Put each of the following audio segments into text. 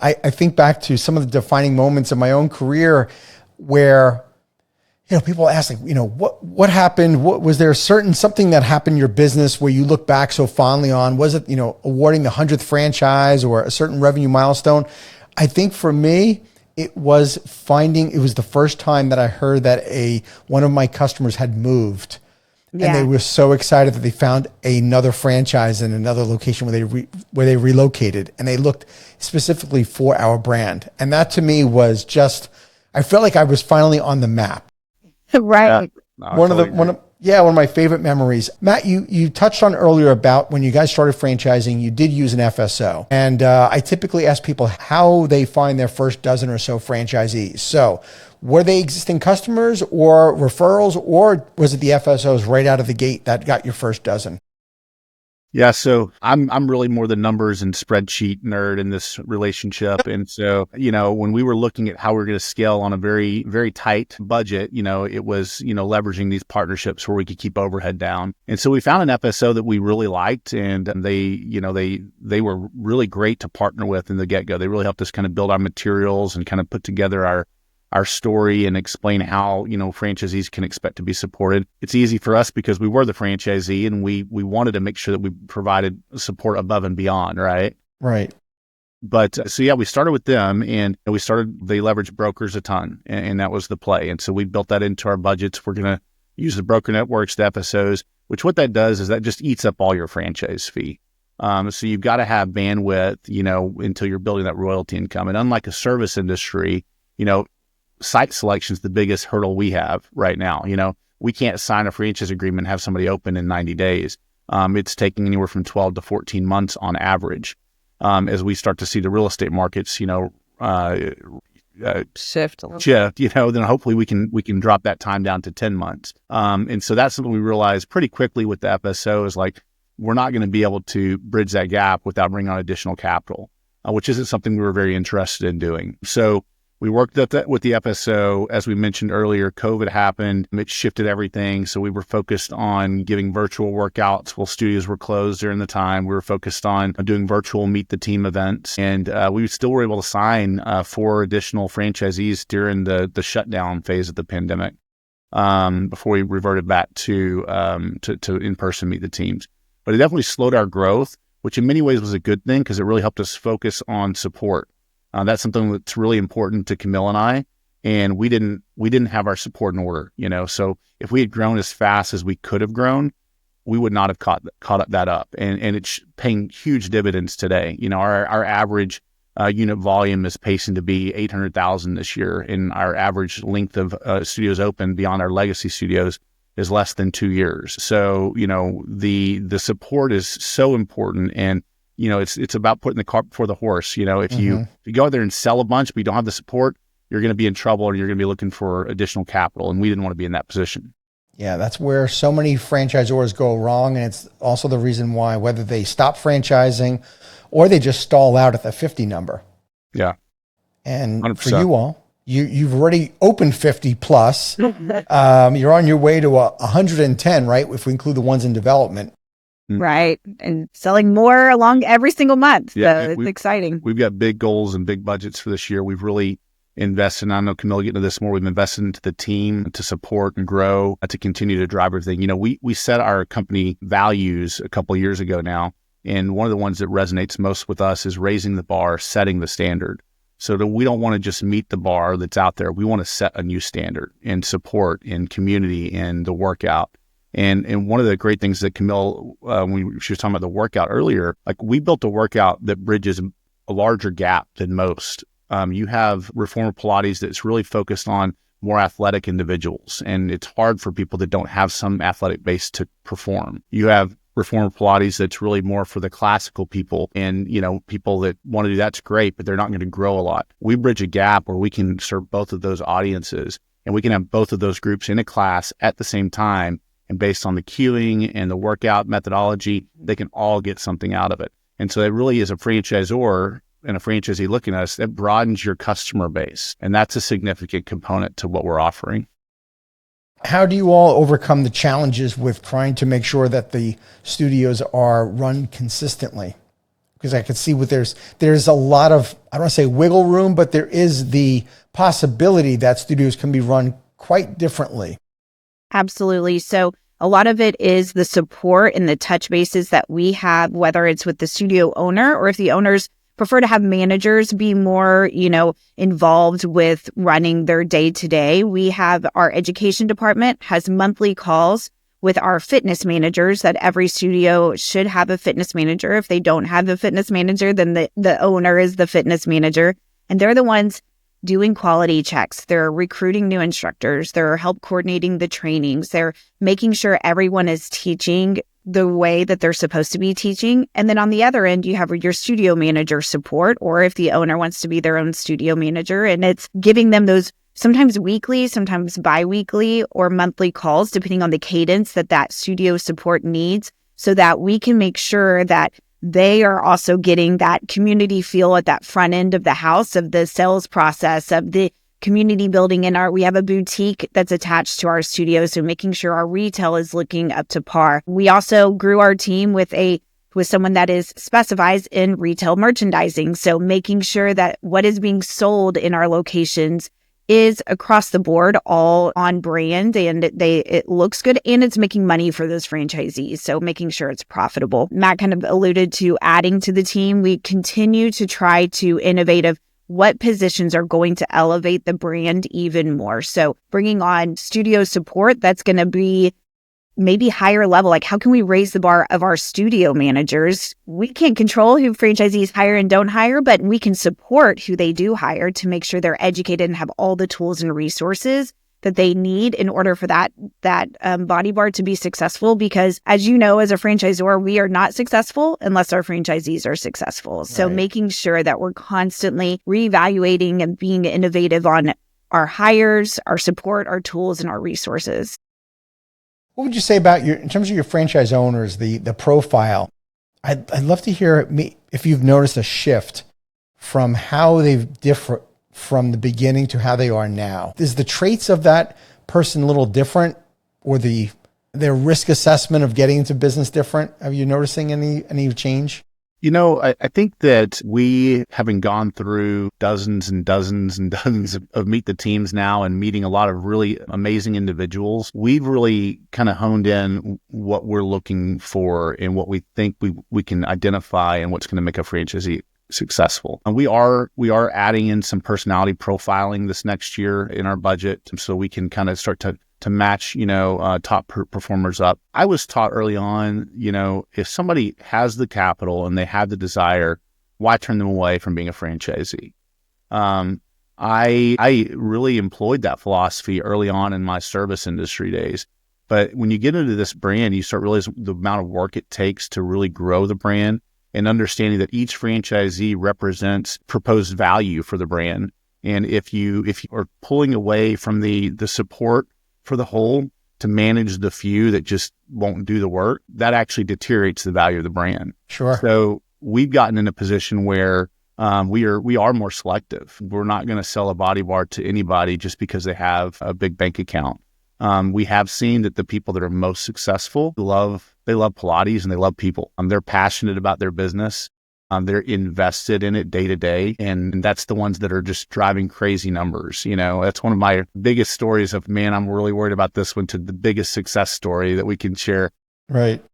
I think back to some of the defining moments in my own career where, people ask like, what happened? What was there something that happened in your business where you look back so fondly on? Was it, awarding the 100th franchise or a certain revenue milestone? I think for me, it was the first time that I heard that one of my customers had moved. Yeah. And they were so excited that they found another franchise in another location where they relocated, and they looked specifically for our brand. And that to me was I felt like I was finally on the map. Right. Yeah. One of my favorite memories. Matt, you touched on earlier about when you guys started franchising, you did use an FSO. And I typically ask people how they find their first dozen or so franchisees. So were they existing customers or referrals, or was it the FSOs right out of the gate that got your first dozen? Yeah, so I'm really more the numbers and spreadsheet nerd in this relationship. And so, when we were looking at how we're going to scale on a very, very tight budget, it was, leveraging these partnerships where we could keep overhead down. And so we found an FSO that we really liked, and they were really great to partner with in the get-go. They really helped us kind of build our materials and kind of put together our story and explain how, franchisees can expect to be supported. It's easy for us because we were the franchisee, and we wanted to make sure that we provided support above and beyond, right? Right. But we started with them, and they leveraged brokers a ton, and that was the play. And so we built that into our budgets. We're going to use the broker networks, the FSOs, which what that does is that just eats up all your franchise fee. So you've got to have bandwidth, until you're building that royalty income. And unlike a service industry, site selection is the biggest hurdle we have right now. We can't sign a franchise agreement and have somebody open in 90 days. It's taking anywhere from 12 to 14 months on average. As we start to see the real estate markets, shift a little. Then hopefully we can drop that time down to 10 months. And so that's something we realized pretty quickly with the FSO is like, we're not going to be able to bridge that gap without bringing on additional capital, which isn't something we were very interested in doing. So we worked with the FSO. As we mentioned earlier, COVID happened. It shifted everything. So we were focused on giving virtual workouts while studios were closed during the time. We were focused on doing virtual meet the team events. And we still were able to sign 4 additional franchisees during the shutdown phase of the pandemic before we reverted back to in-person meet the teams. But it definitely slowed our growth, which in many ways was a good thing because it really helped us focus on support. That's something that's really important to Kamille and I, and we didn't have our support in order, So if we had grown as fast as we could have grown, we would not have caught that up, and it's paying huge dividends today. Our average unit volume is pacing to be 800,000 this year, and our average length of studios open beyond our legacy studios is less than 2 years. So the support is so important, and it's about putting the cart before the horse. If you go out there and sell a bunch, but you don't have the support, you're going to be in trouble, or you're going to be looking for additional capital. And we didn't want to be in that position. Yeah, that's where so many franchisors go wrong. And it's also the reason why, whether they stop franchising or they just stall out at the 50 number. Yeah. And 100%. For you all, you've already opened 50 plus. You're on your way to 110, right? If we include the ones in development. Right. And selling more along every single month. Yeah, so it's exciting. We've got big goals and big budgets for this year. We've really invested, and I know Kamille will get into this more, we've invested into the team to support and grow, to continue to drive everything. We set our company values a couple of years ago now. And one of the ones that resonates most with us is raising the bar, setting the standard. So that we don't want to just meet the bar that's out there. We want to set a new standard in support, in community, in the workout. And one of the great things that Kamille, when she was talking about the workout earlier, like we built a workout that bridges a larger gap than most. You have Reformer Pilates that's really focused on more athletic individuals, and it's hard for people that don't have some athletic base to perform. You have Reformer Pilates that's really more for the classical people, and people that want to do that's great, but they're not going to grow a lot. We bridge a gap where we can serve both of those audiences, and we can have both of those groups in a class at the same time. And based on the cueing and the workout methodology, they can all get something out of it. And so it really is a franchisor and a franchisee looking at us, that broadens your customer base. And that's a significant component to what we're offering. How do you all overcome the challenges with trying to make sure that the studios are run consistently? Because I could see there's a lot of, I don't want to say wiggle room, but there is the possibility that studios can be run quite differently. Absolutely. So a lot of it is the support and the touch bases that we have, whether it's with the studio owner or if the owners prefer to have managers be more, involved with running their day to day. We have our education department has monthly calls with our fitness managers that every studio should have a fitness manager. If they don't have a fitness manager, then the owner is the fitness manager. And they're the ones doing quality checks. They're recruiting new instructors. They're help coordinating the trainings. They're making sure everyone is teaching the way that they're supposed to be teaching. And then on the other end, you have your studio manager support, or if the owner wants to be their own studio manager, and it's giving them those sometimes weekly, sometimes bi-weekly or monthly calls, depending on the cadence that studio support needs, so that we can make sure that they are also getting that community feel at that front end of the house, of the sales process, of the community building. We have a boutique that's attached to our studio, so making sure our retail is looking up to par. We also grew our team with someone that specifies in retail merchandising. So making sure that what is being sold in our locations is across the board, all on brand, and it looks good, and it's making money for those franchisees. So making sure it's profitable. Matt kind of alluded to adding to the team. We continue to try to innovate of what positions are going to elevate the brand even more. So bringing on studio support, that's going to be maybe higher level. Like, how can we raise the bar of our studio managers? We can't control who franchisees hire and don't hire, but we can support who they do hire to make sure they're educated and have all the tools and resources that they need in order for that Bodybar to be successful. Because as you know, as a franchisor, we are not successful unless our franchisees are successful. So Right. making sure that we're constantly reevaluating and being innovative on our hires, our support, our tools, and our resources. What would you say about in terms of your franchise owners, the profile? I'd love to hear if you've noticed a shift from how they've differed from the beginning to how they are now. Is the traits of that person a little different, or their risk assessment of getting into business different? Are you noticing any change? I think that we, having gone through dozens and dozens and dozens of Meet the Teams now and meeting a lot of really amazing individuals, we've really kind of honed in what we're looking for and what we think we can identify and what's going to make a franchisee successful. And we are adding in some personality profiling this next year in our budget, so we can kind of start to match, top performers up. I was taught early on, if somebody has the capital and they have the desire, why turn them away from being a franchisee? I really employed that philosophy early on in my service industry days. But when you get into this brand, you start realizing the amount of work it takes to really grow the brand, and understanding that each franchisee represents proposed value for the brand. And if you are pulling away from the support for the whole to manage the few that just won't do the work, that actually deteriorates the value of the brand. Sure. So we've gotten in a position where we are more selective. We're not going to sell a Bodybar to anybody just because they have a big bank account. We have seen that the people that are most successful they love Pilates and they love people. They're passionate about their business. They're invested in it day to day. And that's the ones that are just driving crazy numbers. That's one of my biggest stories of, man, I'm really worried about this one, to the biggest success story that we can share. Right.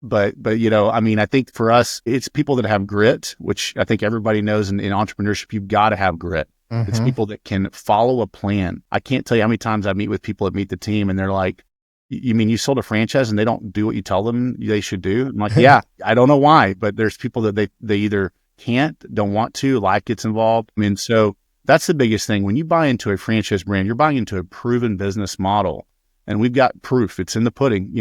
But I think for us, it's people that have grit, which I think everybody knows in entrepreneurship, you've got to have grit. Mm-hmm. It's people that can follow a plan. I can't tell you how many times I meet with people that Meet the Team and they're like, you mean you sold a franchise and they don't do what you tell them they should do? I'm like, yeah, I don't know why, but there's people that they either can't, don't want to, life gets involved. So that's the biggest thing. When you buy into a franchise brand, you're buying into a proven business model, and we've got proof. It's in the pudding,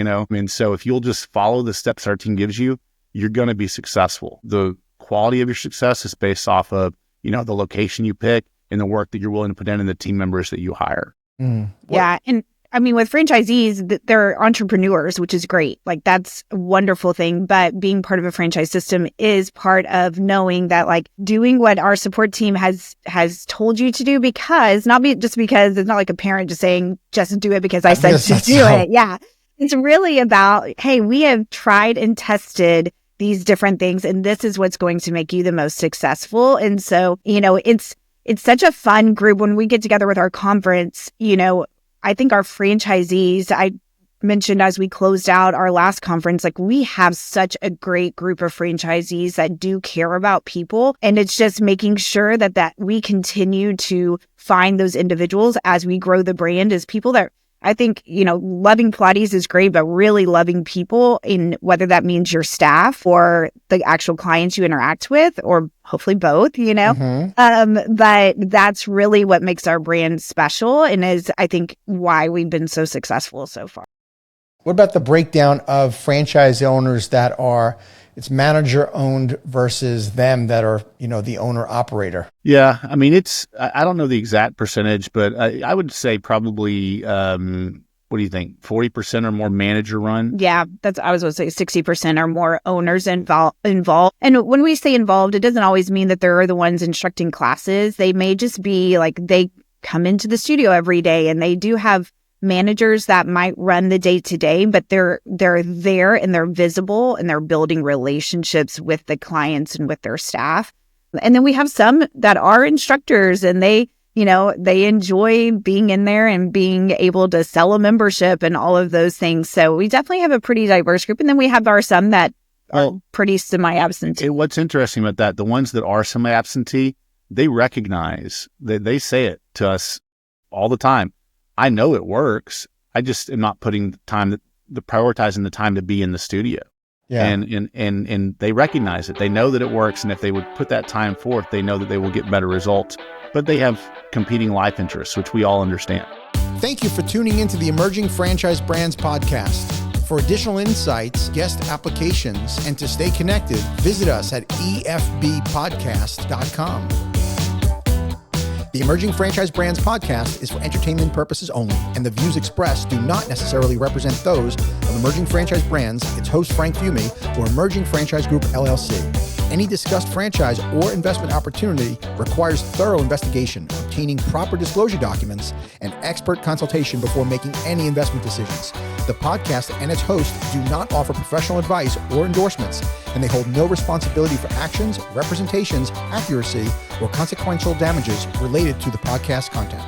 so if you'll just follow the steps our team gives you, you're going to be successful. The quality of your success is based off of, the location you pick and the work that you're willing to put in and the team members that you hire. Yeah. And with franchisees, they're entrepreneurs, which is great. Like, that's a wonderful thing. But being part of a franchise system is part of knowing that, like, doing what our support team has told you to do, because just because it's not like a parent just saying, just do it because I said to do it. Yeah. It's really about, hey, we have tried and tested these different things, and this is what's going to make you the most successful. And so, it's such a fun group when we get together with our conference. I think our franchisees, I mentioned as we closed out our last conference, like we have such a great group of franchisees that do care about people. And it's just making sure that we continue to find those individuals as we grow the brand as people that I think, loving Pilates is great, but really loving people, in whether that means your staff or the actual clients you interact with, or hopefully both, But that's really what makes our brand special, and is, I think, why we've been so successful so far. What about the breakdown of franchise owners that are, it's manager owned versus them that are, the owner operator? Yeah. I mean, I don't know the exact percentage, but I would say probably, what do you think? 40% or more manager run? Yeah, I was going to say 60% or more owners involved. And when we say involved, it doesn't always mean that they're the ones instructing classes. They may just be like, they come into the studio every day, and they do have managers that might run the day-to-day, but they're there and they're visible and they're building relationships with the clients and with their staff. And then we have some that are instructors, and they enjoy being in there and being able to sell a membership and all of those things. So we definitely have a pretty diverse group. And then we have some that are pretty semi-absentee. What's interesting about that, the ones that are semi-absentee, they recognize that, they say it to us all the time. I know it works. I just am not putting prioritizing the time to be in the studio. Yeah. And they recognize it. They know that it works. And if they would put that time forth, they know that they will get better results. But they have competing life interests, which we all understand. Thank you for tuning into the Emerging Franchise Brands podcast. For additional insights, guest applications, and to stay connected, visit us at efbpodcast.com. The Emerging Franchise Brands podcast is for entertainment purposes only, and the views expressed do not necessarily represent those of Emerging Franchise Brands, its host Frank Fumey, or Emerging Franchise Group LLC. Any discussed franchise or investment opportunity requires thorough investigation, obtaining proper disclosure documents, and expert consultation before making any investment decisions. The podcast and its host do not offer professional advice or endorsements, and they hold no responsibility for actions, representations, accuracy, or consequential damages related to the podcast content.